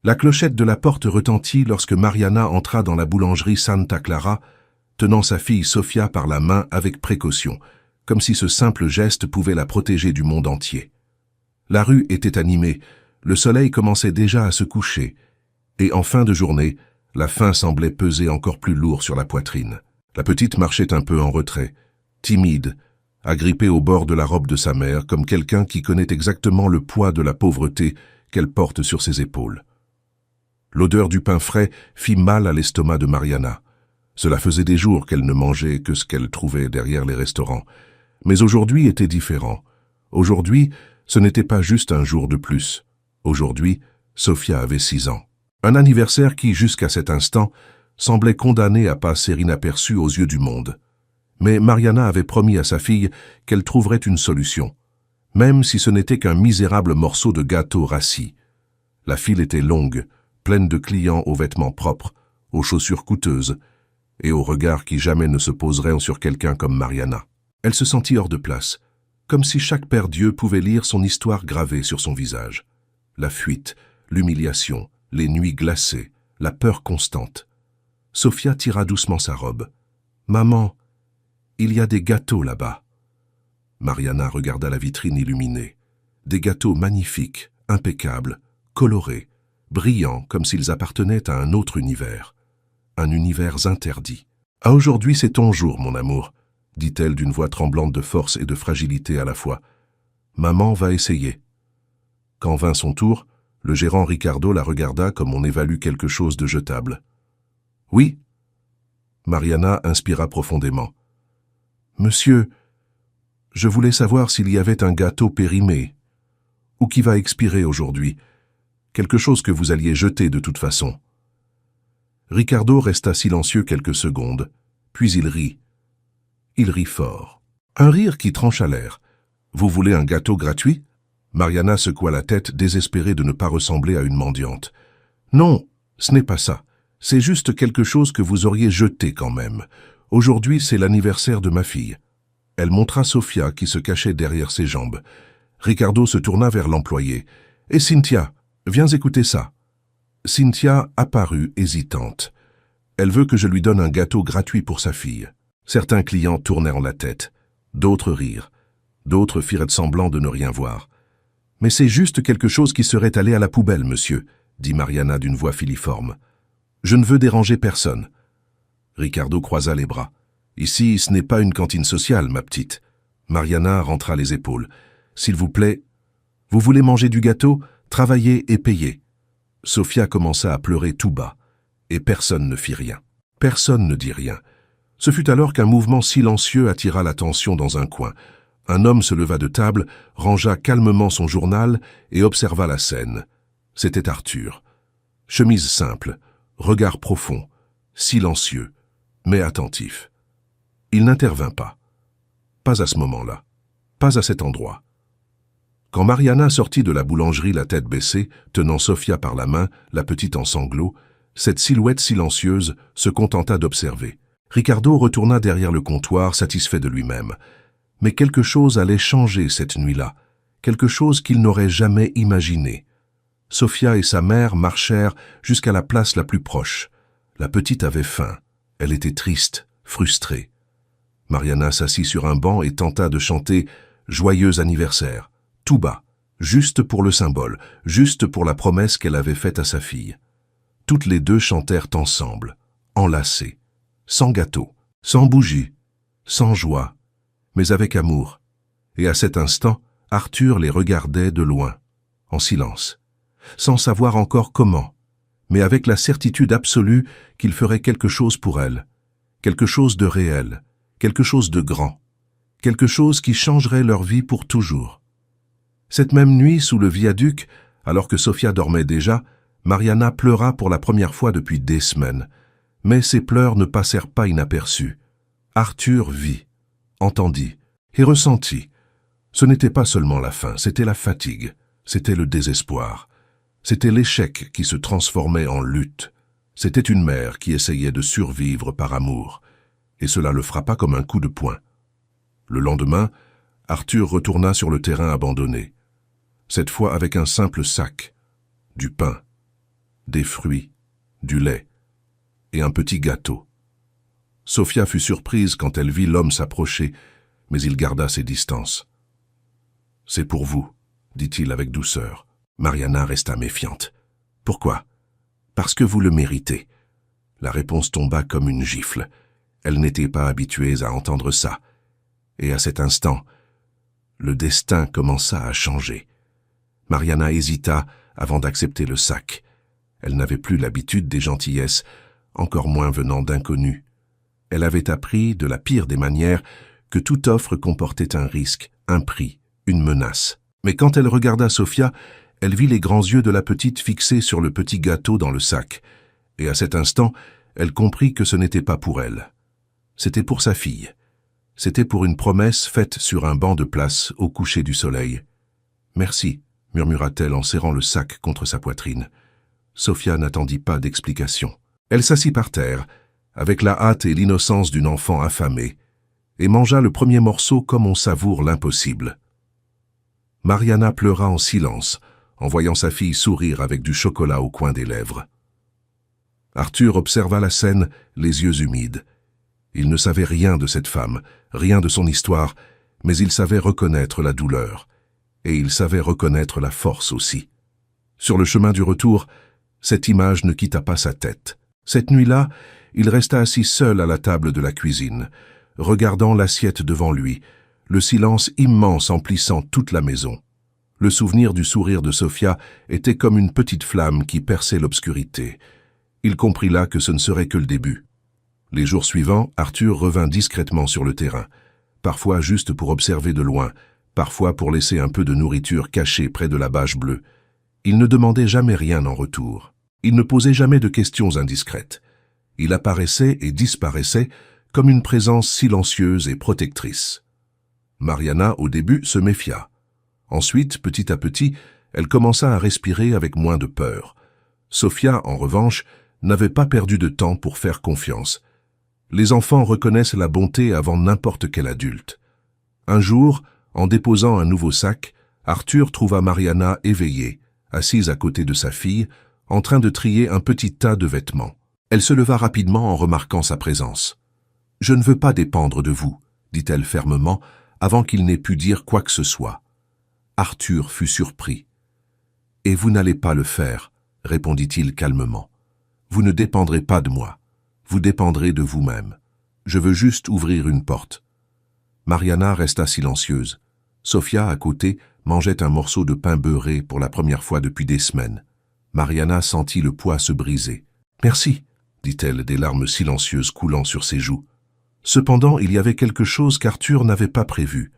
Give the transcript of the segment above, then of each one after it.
La clochette de la porte retentit lorsque Mariana entra dans la boulangerie Santa Clara, tenant sa fille Sofia par la main avec précaution, comme si ce simple geste pouvait la protéger du monde entier. La rue était animée, le soleil commençait déjà à se coucher, et en fin de journée, la faim semblait peser encore plus lourd sur la poitrine. La petite marchait un peu en retrait, timide, agrippée au bord de la robe de sa mère, comme quelqu'un qui connaît exactement le poids de la pauvreté qu'elle porte sur ses épaules. L'odeur du pain frais fit mal à l'estomac de Mariana. Cela faisait des jours qu'elle ne mangeait que ce qu'elle trouvait derrière les restaurants. Mais aujourd'hui était différent. Aujourd'hui, ce n'était pas juste un jour de plus. Aujourd'hui, Sofia avait 6 ans. Un anniversaire qui, jusqu'à cet instant, semblait condamné à passer inaperçu aux yeux du monde. Mais Mariana avait promis à sa fille qu'elle trouverait une solution, même si ce n'était qu'un misérable morceau de gâteau rassis. La file était longue, pleine de clients aux vêtements propres, aux chaussures coûteuses, et aux regards qui jamais ne se poseraient sur quelqu'un comme Mariana. Elle se sentit hors de place, comme si chaque père Dieu pouvait lire son histoire gravée sur son visage. La fuite, l'humiliation, les nuits glacées, la peur constante. Sofia tira doucement sa robe. « Maman, il y a des gâteaux là-bas. » Mariana regarda la vitrine illuminée. Des gâteaux magnifiques, impeccables, colorés, brillants comme s'ils appartenaient à un autre univers. Un univers interdit. « Ah, aujourd'hui c'est ton jour, mon amour, » dit-elle d'une voix tremblante de force et de fragilité à la fois. « Maman va essayer. » Quand vint son tour, le gérant Ricardo la regarda comme on évalue quelque chose de jetable. « Oui ?» Mariana inspira profondément. « Monsieur, je voulais savoir s'il y avait un gâteau périmé, ou qui va expirer aujourd'hui, quelque chose que vous alliez jeter de toute façon. » Ricardo resta silencieux quelques secondes, puis il rit. Il rit fort. Un rire qui trancha l'air. « Vous voulez un gâteau gratuit ?» Mariana secoua la tête, désespérée de ne pas ressembler à une mendiante. « Non, ce n'est pas ça. C'est juste quelque chose que vous auriez jeté quand même. Aujourd'hui, c'est l'anniversaire de ma fille. » Elle montra Sofia qui se cachait derrière ses jambes. Ricardo se tourna vers l'employé. « Et Cynthia, viens écouter ça. » Cynthia apparut hésitante. Elle veut que je lui donne un gâteau gratuit pour sa fille. Certains clients tournèrent la tête. D'autres rirent. D'autres firent semblant de ne rien voir. « Mais c'est juste quelque chose qui serait allé à la poubelle, monsieur, » dit Mariana d'une voix filiforme. « Je ne veux déranger personne. » Ricardo croisa les bras. « Ici, ce n'est pas une cantine sociale, ma petite. » Mariana rentra les épaules. « S'il vous plaît, vous voulez manger du gâteau? Travaillez et payez. » Sofia commença à pleurer tout bas, et personne ne fit rien. Personne ne dit rien. Ce fut alors qu'un mouvement silencieux attira l'attention dans un coin. Un homme se leva de table, rangea calmement son journal et observa la scène. C'était Arthur. Chemise simple, regard profond, silencieux, mais attentif. Il n'intervint pas. Pas à ce moment-là. Pas à cet endroit. Quand Mariana sortit de la boulangerie la tête baissée, tenant Sofia par la main, la petite en sanglots, cette silhouette silencieuse se contenta d'observer. Ricardo retourna derrière le comptoir, satisfait de lui-même. Mais quelque chose allait changer cette nuit-là, quelque chose qu'il n'aurait jamais imaginé. Sofia et sa mère marchèrent jusqu'à la place la plus proche. La petite avait faim. Elle était triste, frustrée. Mariana s'assit sur un banc et tenta de chanter « Joyeux anniversaire », tout bas, juste pour le symbole, juste pour la promesse qu'elle avait faite à sa fille. Toutes les deux chantèrent ensemble, enlacées, sans gâteau, sans bougie, sans joie, mais avec amour. Et à cet instant, Arthur les regardait de loin, en silence, sans savoir encore comment, mais avec la certitude absolue qu'il ferait quelque chose pour elle, quelque chose de réel, quelque chose de grand, quelque chose qui changerait leur vie pour toujours. Cette même nuit, sous le viaduc, alors que Sofia dormait déjà, Mariana pleura pour la première fois depuis des semaines. Mais ses pleurs ne passèrent pas inaperçus. Arthur vit, entendit et ressentit. Ce n'était pas seulement la faim, c'était la fatigue, c'était le désespoir. C'était l'échec qui se transformait en lutte. C'était une mère qui essayait de survivre par amour. Et cela le frappa comme un coup de poing. Le lendemain, Arthur retourna sur le terrain abandonné. Cette fois avec un simple sac, du pain des fruits, du lait et un petit gâteau. Sofia fut surprise quand elle vit l'homme s'approcher, mais il garda ses distances. « C'est pour vous, » dit-il avec douceur. Mariana resta méfiante. « Pourquoi ?»« Parce que vous le méritez. » La réponse tomba comme une gifle. Elle n'était pas habituée à entendre ça. Et à cet instant, le destin commença à changer. Mariana hésita avant d'accepter le sac. Elle n'avait plus l'habitude des gentillesses, encore moins venant d'inconnus. Elle avait appris, de la pire des manières, que toute offre comportait un risque, un prix, une menace. Mais quand elle regarda Sofia, elle vit les grands yeux de la petite fixés sur le petit gâteau dans le sac. Et à cet instant, elle comprit que ce n'était pas pour elle. C'était pour sa fille. C'était pour une promesse faite sur un banc de place au coucher du soleil. « Merci », murmura-t-elle en serrant le sac contre sa poitrine. Sofia n'attendit pas d'explication. Elle s'assit par terre, avec la hâte et l'innocence d'une enfant affamée, et mangea le premier morceau comme on savoure l'impossible. Mariana pleura en silence, en voyant sa fille sourire avec du chocolat au coin des lèvres. Arthur observa la scène, les yeux humides. Il ne savait rien de cette femme, rien de son histoire, mais il savait reconnaître la douleur, et il savait reconnaître la force aussi. Sur le chemin du retour, cette image ne quitta pas sa tête. Cette nuit-là, il resta assis seul à la table de la cuisine, regardant l'assiette devant lui, le silence immense emplissant toute la maison. Le souvenir du sourire de Sofia était comme une petite flamme qui perçait l'obscurité. Il comprit là que ce ne serait que le début. Les jours suivants, Arthur revint discrètement sur le terrain, parfois juste pour observer de loin, parfois pour laisser un peu de nourriture cachée près de la bâche bleue. Il ne demandait jamais rien en retour. Il ne posait jamais de questions indiscrètes. Il apparaissait et disparaissait comme une présence silencieuse et protectrice. Mariana, au début, se méfia. Ensuite, petit à petit, elle commença à respirer avec moins de peur. Sofia, en revanche, n'avait pas perdu de temps pour faire confiance. Les enfants reconnaissent la bonté avant n'importe quel adulte. Un jour, en déposant un nouveau sac, Arthur trouva Mariana éveillée, assise à côté de sa fille, en train de trier un petit tas de vêtements. Elle se leva rapidement en remarquant sa présence. « Je ne veux pas dépendre de vous », dit-elle fermement, avant qu'il n'ait pu dire quoi que ce soit. Arthur fut surpris. « Et vous n'allez pas le faire », répondit-il calmement. « Vous ne dépendrez pas de moi. Vous dépendrez de vous-même. Je veux juste ouvrir une porte. » Mariana resta silencieuse. Sofia, à côté, mangeait un morceau de pain beurré pour la première fois depuis des semaines. Mariana sentit le poids se briser. « Merci », dit-elle, des larmes silencieuses coulant sur ses joues. Cependant, il y avait quelque chose qu'Arthur n'avait pas prévu.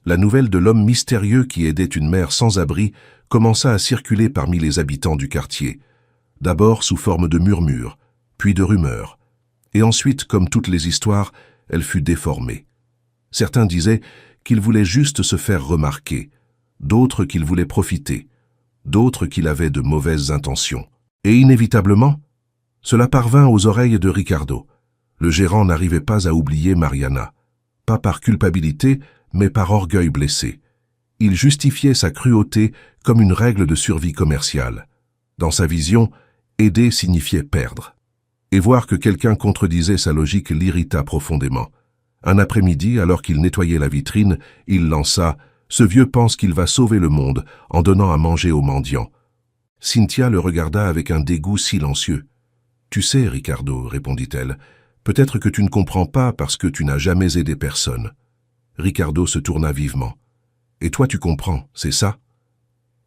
La nouvelle de l'homme mystérieux qui aidait une mère sans abri commença à circuler parmi les habitants du quartier, d'abord sous forme de murmures, puis de rumeurs, et ensuite, comme toutes les histoires, elle fut déformée. Certains disaient qu'il voulait juste se faire remarquer, d'autres qu'il voulait profiter, d'autres qu'il avait de mauvaises intentions. Et inévitablement, cela parvint aux oreilles de Ricardo. Le gérant n'arrivait pas à oublier Mariana, pas par culpabilité, mais par orgueil blessé. Il justifiait sa cruauté comme une règle de survie commerciale. Dans sa vision, aider signifiait perdre. Et voir que quelqu'un contredisait sa logique l'irrita profondément. Un après-midi, alors qu'il nettoyait la vitrine, il lança « Ce vieux pense qu'il va sauver le monde en donnant à manger aux mendiants. » Cynthia le regarda avec un dégoût silencieux. « Tu sais, Ricardo, répondit-elle, peut-être que tu ne comprends pas parce que tu n'as jamais aidé personne. » Ricardo se tourna vivement. « Et toi tu comprends, c'est ça ?»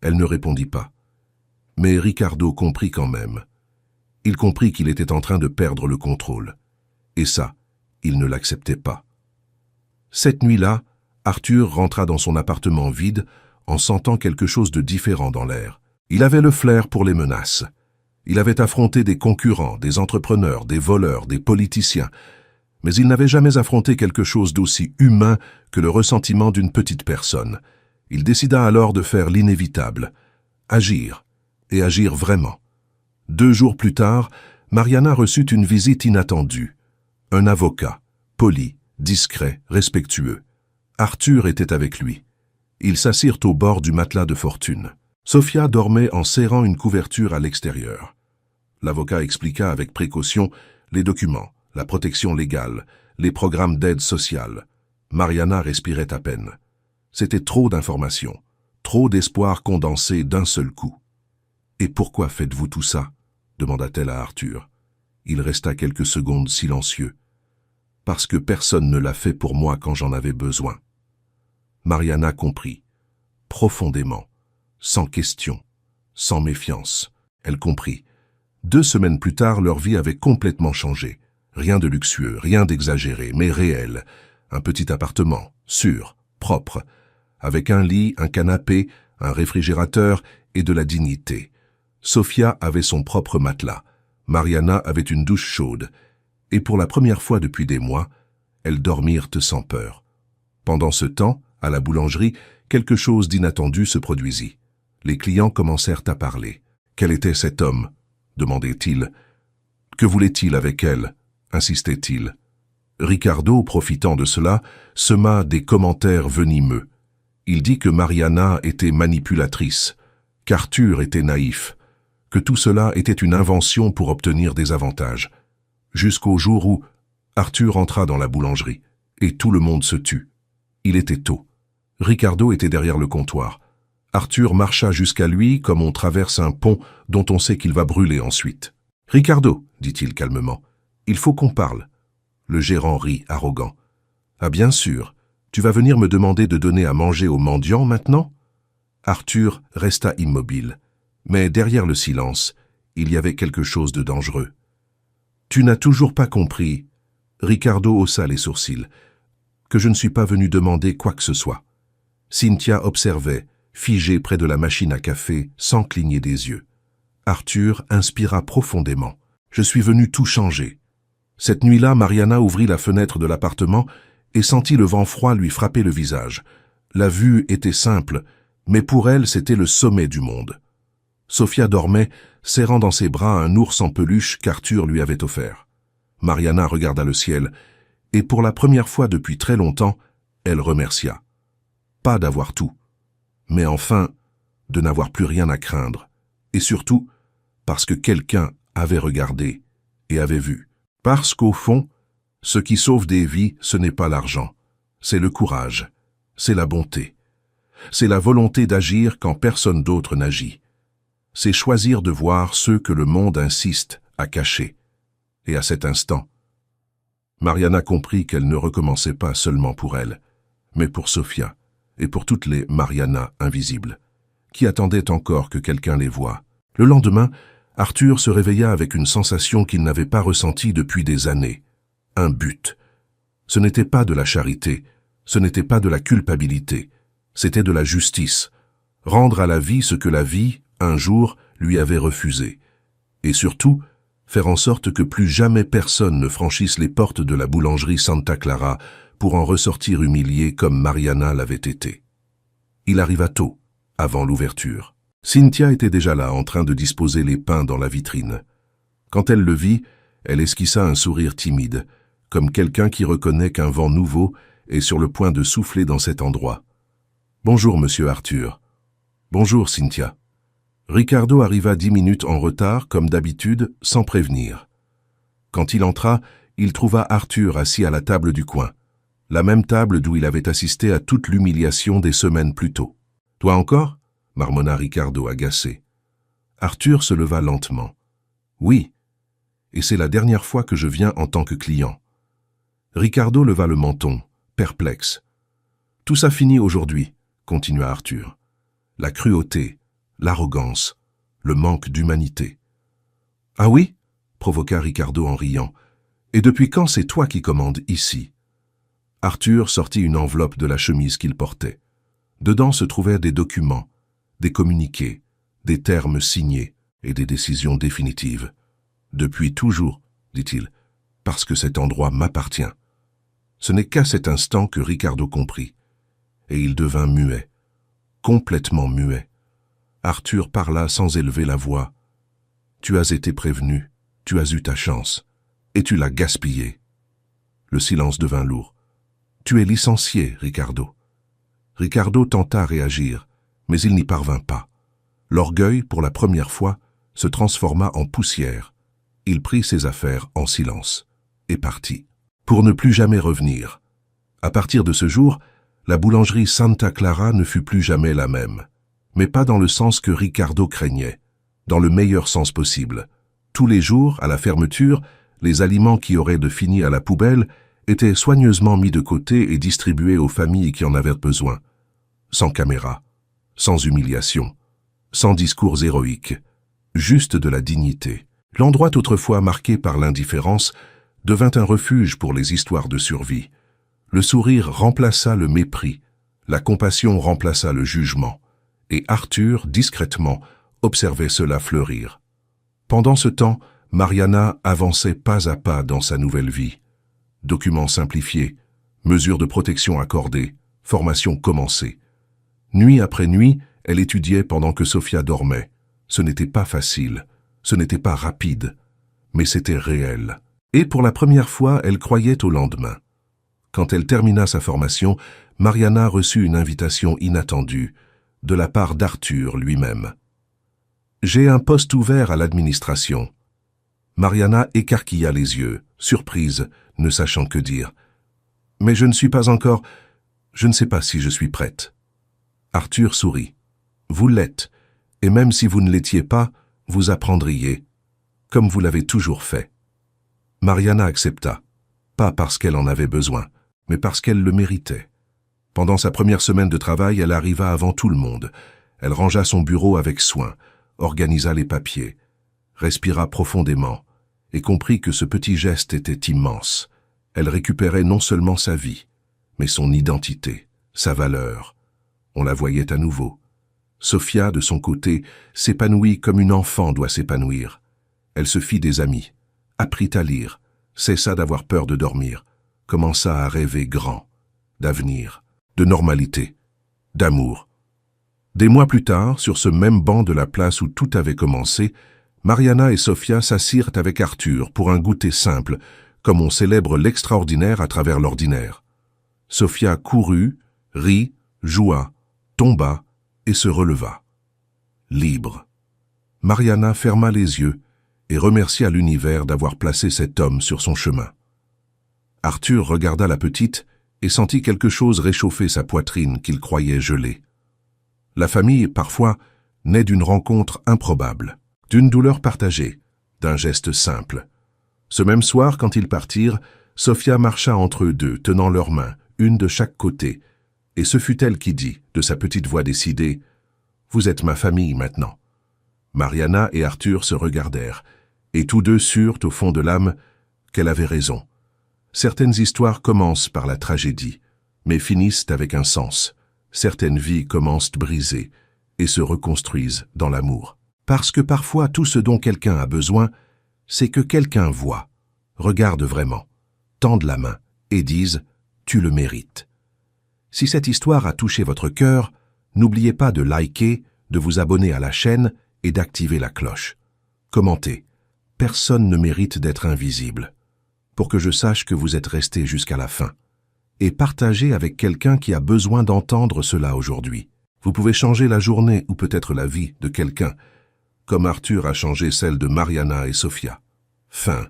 Elle ne répondit pas. Mais Ricardo comprit quand même. Il comprit qu'il était en train de perdre le contrôle. Et ça, il ne l'acceptait pas. Cette nuit-là, Arthur rentra dans son appartement vide en sentant quelque chose de différent dans l'air. Il avait le flair pour les menaces. Il avait affronté des concurrents, des entrepreneurs, des voleurs, des politiciens, mais il n'avait jamais affronté quelque chose d'aussi humain que le ressentiment d'une petite personne. Il décida alors de faire l'inévitable, agir, et agir vraiment. 2 jours plus tard, Mariana reçut une visite inattendue. Un avocat, poli, discret, respectueux. Arthur était avec lui. Ils s'assirent au bord du matelas de fortune. Sofia dormait en serrant une couverture à l'extérieur. L'avocat expliqua avec précaution les documents, la protection légale, les programmes d'aide sociale. Mariana respirait à peine. C'était trop d'informations, trop d'espoir condensé d'un seul coup. « Et pourquoi faites-vous tout ça ?» demanda-t-elle à Arthur. Il resta quelques secondes silencieux. « Parce que personne ne l'a fait pour moi quand j'en avais besoin. » Mariana comprit, profondément, sans question, sans méfiance. Elle comprit. 2 semaines plus tard, leur vie avait complètement changé. Rien de luxueux, rien d'exagéré, mais réel. Un petit appartement, sûr, propre, avec un lit, un canapé, un réfrigérateur et de la dignité. Sofia avait son propre matelas. Mariana avait une douche chaude. Et pour la première fois depuis des mois, elles dormirent sans peur. Pendant ce temps, à la boulangerie, quelque chose d'inattendu se produisit. Les clients commencèrent à parler. « Quel était cet homme ?» demandait-il. « Que voulait-il avec elle ?» insistait-il. Ricardo, profitant de cela, sema des commentaires venimeux. Il dit que Mariana était manipulatrice, qu'Arthur était naïf, que tout cela était une invention pour obtenir des avantages. Jusqu'au jour où Arthur entra dans la boulangerie, et tout le monde se tut. Il était tôt. Ricardo était derrière le comptoir. Arthur marcha jusqu'à lui comme on traverse un pont dont on sait qu'il va brûler ensuite. « Ricardo, dit-il calmement, il faut qu'on parle. » Le gérant rit, arrogant. « Ah bien sûr, tu vas venir me demander de donner à manger aux mendiants maintenant ?» Arthur resta immobile. Mais derrière le silence, il y avait quelque chose de dangereux. « Tu n'as toujours pas compris. » Ricardo haussa les sourcils. « Que je ne suis pas venu demander quoi que ce soit. » Cynthia observait, figée près de la machine à café, sans cligner des yeux. Arthur inspira profondément. « Je suis venu tout changer. » Cette nuit-là, Mariana ouvrit la fenêtre de l'appartement et sentit le vent froid lui frapper le visage. La vue était simple, mais pour elle, c'était le sommet du monde. Sofia dormait, serrant dans ses bras un ours en peluche qu'Arthur lui avait offert. Mariana regarda le ciel, et pour la première fois depuis très longtemps, elle remercia. Pas d'avoir tout, mais enfin, de n'avoir plus rien à craindre, et surtout, parce que quelqu'un avait regardé et avait vu. Parce qu'au fond, ce qui sauve des vies, ce n'est pas l'argent, c'est le courage, c'est la bonté, c'est la volonté d'agir quand personne d'autre n'agit. C'est choisir de voir ceux que le monde insiste à cacher. Et à cet instant, Mariana comprit qu'elle ne recommençait pas seulement pour elle, mais pour Sofia et pour toutes les Mariana invisibles, qui attendaient encore que quelqu'un les voie. Le lendemain, Arthur se réveilla avec une sensation qu'il n'avait pas ressentie depuis des années. Un but. Ce n'était pas de la charité, ce n'était pas de la culpabilité, c'était de la justice. Rendre à la vie ce que la vie, un jour, lui avait refusé. Et surtout, faire en sorte que plus jamais personne ne franchisse les portes de la boulangerie Santa Clara pour en ressortir humilié comme Mariana l'avait été. Il arriva tôt, avant l'ouverture. Cynthia était déjà là, en train de disposer les pains dans la vitrine. Quand elle le vit, elle esquissa un sourire timide, comme quelqu'un qui reconnaît qu'un vent nouveau est sur le point de souffler dans cet endroit. « Bonjour, monsieur Arthur. »« Bonjour, Cynthia. » Ricardo arriva 10 minutes en retard, comme d'habitude, sans prévenir. Quand il entra, il trouva Arthur assis à la table du coin, la même table d'où il avait assisté à toute l'humiliation des semaines plus tôt. « Toi encore ?» marmonna Ricardo agacé. Arthur se leva lentement. « Oui, et c'est la dernière fois que je viens en tant que client. » Ricardo leva le menton, perplexe. « Tout ça finit aujourd'hui, » continua Arthur. « La cruauté, l'arrogance, le manque d'humanité. »« Ah oui ?» provoqua Ricardo en riant. « Et depuis quand c'est toi qui commandes ici ?» Arthur sortit une enveloppe de la chemise qu'il portait. Dedans se trouvaient des documents, des communiqués, des termes signés et des décisions définitives. « Depuis toujours, dit-il, parce que cet endroit m'appartient. » Ce n'est qu'à cet instant que Ricardo comprit, et il devint muet, complètement muet. Arthur parla sans élever la voix. « Tu as été prévenu, tu as eu ta chance, et tu l'as gaspillée. » Le silence devint lourd. « Tu es licencié, Ricardo. » Ricardo tenta à réagir, mais il n'y parvint pas. L'orgueil, pour la première fois, se transforma en poussière, Il prit ses affaires en silence et partit, pour ne plus jamais revenir. À partir de ce jour, la boulangerie Santa Clara ne fut plus jamais la même, mais pas dans le sens que Ricardo craignait, dans le meilleur sens possible. Tous les jours, à la fermeture, les aliments qui auraient de fini à la poubelle étaient soigneusement mis de côté et distribués aux familles qui en avaient besoin. Sans caméra, sans humiliation, sans discours héroïques, juste de la dignité. L'endroit autrefois marqué par l'indifférence devint un refuge pour les histoires de survie. Le sourire remplaça le mépris, la compassion remplaça le jugement, et Arthur, discrètement, observait cela fleurir. Pendant ce temps, Mariana avançait pas à pas dans sa nouvelle vie. Documents simplifiés, mesures de protection accordées, formation commencée. Nuit après nuit, elle étudiait pendant que Sofia dormait. Ce n'était pas facile, ce n'était pas rapide, mais c'était réel. Et pour la première fois, elle croyait au lendemain. Quand elle termina sa formation, Mariana reçut une invitation inattendue, de la part d'Arthur lui-même. « J'ai un poste ouvert à l'administration. » Mariana écarquilla les yeux, surprise, ne sachant que dire. « Mais je ne suis pas encore... Je ne sais pas si je suis prête. » Arthur sourit. « Vous l'êtes, et même si vous ne l'étiez pas, vous apprendriez, comme vous l'avez toujours fait. » Mariana accepta, pas parce qu'elle en avait besoin, mais parce qu'elle le méritait. Pendant sa première semaine de travail, elle arriva avant tout le monde. Elle rangea son bureau avec soin, organisa les papiers, respira profondément et comprit que ce petit geste était immense. Elle récupérait non seulement sa vie, mais son identité, sa valeur. On la voyait à nouveau. Sofia, de son côté, s'épanouit comme une enfant doit s'épanouir. Elle se fit des amis, apprit à lire, cessa d'avoir peur de dormir, commença à rêver grand, d'avenir, de normalité, d'amour. Des mois plus tard, sur ce même banc de la place où tout avait commencé, Mariana et Sofia s'assirent avec Arthur pour un goûter simple, comme on célèbre l'extraordinaire à travers l'ordinaire. Sofia courut, rit, joua, tomba et se releva. Libre. Mariana ferma les yeux et remercia l'univers d'avoir placé cet homme sur son chemin. Arthur regarda la petite et sentit quelque chose réchauffer sa poitrine qu'il croyait gelée. La famille, parfois, naît d'une rencontre improbable, d'une douleur partagée, d'un geste simple. Ce même soir, quand ils partirent, Sofia marcha entre eux deux, tenant leurs mains, une de chaque côté, et ce fut elle qui dit, de sa petite voix décidée, « Vous êtes ma famille maintenant. » Mariana et Arthur se regardèrent, et tous deux surent au fond de l'âme qu'elle avait raison. Certaines histoires commencent par la tragédie, mais finissent avec un sens. Certaines vies commencent brisées et se reconstruisent dans l'amour. Parce que parfois tout ce dont quelqu'un a besoin, c'est que quelqu'un voit, regarde vraiment, tende la main et dise « Tu le mérites ». Si cette histoire a touché votre cœur, n'oubliez pas de liker, de vous abonner à la chaîne et d'activer la cloche. Commentez. Personne ne mérite d'être invisible. Pour que je sache que vous êtes resté jusqu'à la fin. Et partagez avec quelqu'un qui a besoin d'entendre cela aujourd'hui. Vous pouvez changer la journée ou peut-être la vie de quelqu'un, comme Arthur a changé celle de Mariana et Sofia. Fin.